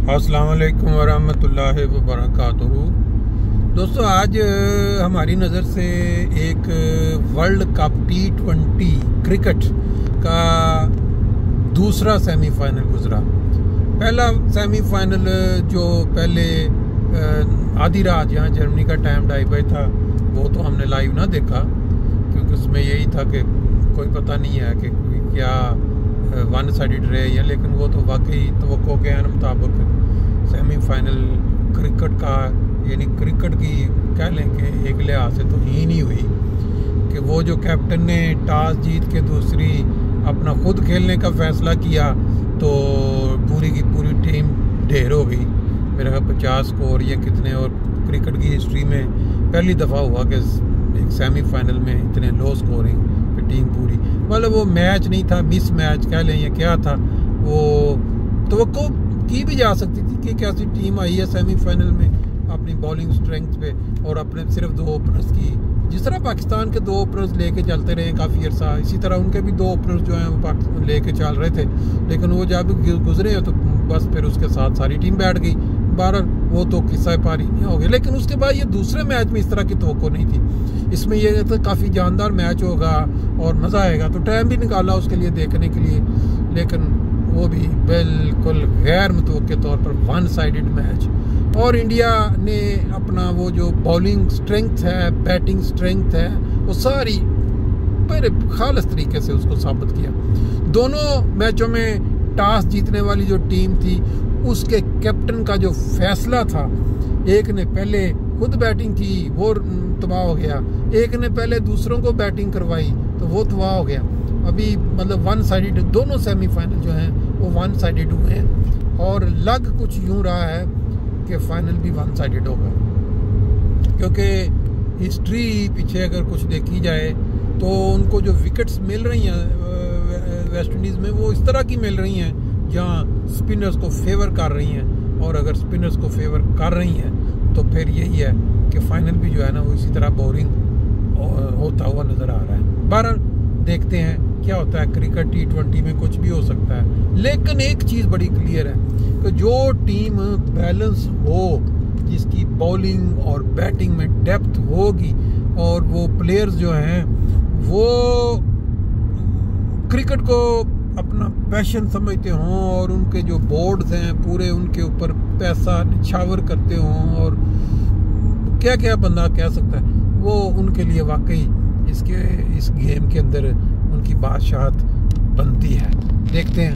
अस्सलाम वालेकुम वरहमतुल्लाहि वबरकातुहू। दोस्तों, आज हमारी नज़र से एक वर्ल्ड कप T20 क्रिकेट का दूसरा सेमीफाइनल गुजरा। पहला सेमीफाइनल जो पहले आधी रात यहाँ जर्मनी का टाइम 2:30 था, वो तो हमने लाइव ना देखा क्योंकि उसमें यही था कि कोई पता नहीं है कि क्या वन साइडेड रहे या, लेकिन वो तो वाकई तवक्को के मुताबिक सेमीफाइनल क्रिकेट का, यानी क्रिकेट की कह लें कि एक लिहाज से तो ही नहीं हुई कि वो जो कैप्टन ने टॉस जीत के दूसरी अपना खुद खेलने का फैसला किया तो पूरी की पूरी टीम ढेर हो गई। मेरा 50 स्कोर या कितने, और क्रिकेट की हिस्ट्री में पहली दफ़ा हुआ कि एक सेमीफाइनल में इतने लो स्कोरिंग पे टीम पूरी, मतलब वो मैच नहीं था, मिस मैच कह लें या क्या था, वो तवक्को की भी जा सकती थी कि कैसी टीम आई है सेमीफाइनल में अपनी बॉलिंग स्ट्रेंथ पे, और अपने सिर्फ 2 ओपनर्स की, जिस तरह पाकिस्तान के 2 ओपनर्स लेके चलते रहे काफ़ी अर्सा, इसी तरह उनके भी 2 ओपनर्स जो हैं वो लेके चल रहे थे, लेकिन वो जब गुजरे तो बस फिर उसके साथ सारी टीम बैठ गई। 12 वो तो किस्सा पारी नहीं हो गया। लेकिन उसके बाद ये दूसरे मैच में इस तरह की तवक्को नहीं थी। इसमें ये तो काफ़ी जानदार मैच होगा और मज़ा आएगा, तो टाइम भी निकाला उसके लिए देखने के लिए, लेकिन वो भी बिल्कुल गैर मुतवक्के तौर पर वन साइडेड मैच। और इंडिया ने अपना वो जो बॉलिंग स्ट्रेंथ है, बैटिंग स्ट्रेंथ है, वो सारी बड़े खालिस तरीके से उसको साबित किया। दोनों मैचों में टॉस जीतने वाली जो टीम थी उसके कैप्टन का जो फैसला था, एक ने पहले खुद बैटिंग की, वो तबाह हो गया, एक ने पहले दूसरों को बैटिंग करवाई तो वो तबाह हो गया। अभी मतलब वन साइडेड दोनों सेमीफाइनल जो हैं वो वन साइडेड हुए हैं, और लग कुछ यूं रहा है कि फाइनल भी वन साइडेड होगा, क्योंकि हिस्ट्री पीछे अगर कुछ देखी जाए तो उनको जो विकेट्स मिल रही हैं वेस्ट इंडीज़ में वो इस तरह की मिल रही हैं जहाँ स्पिनर्स को फेवर कर रही हैं, और अगर स्पिनर्स को फेवर कर रही हैं तो फिर यही है कि फाइनल भी जो है ना वो इसी तरह बोरिंग होता हुआ नज़र आ रहा है। बहरहाल देखते हैं क्या होता है। क्रिकेट T20 में कुछ भी हो सकता है, लेकिन एक चीज़ बड़ी क्लियर है कि जो टीम बैलेंस हो, जिसकी बॉलिंग और बैटिंग में डेप्थ होगी, और वो प्लेयर्स जो हैं वो क्रिकेट को अपना पैशन समझते हों, और उनके जो बोर्ड्स हैं पूरे उनके ऊपर पैसा निछावर करते हों, और क्या क्या बंदा कह सकता है, वो उनके लिए वाकई इस गेम के अंदर उनकी बादशाहत बनती है। देखते हैं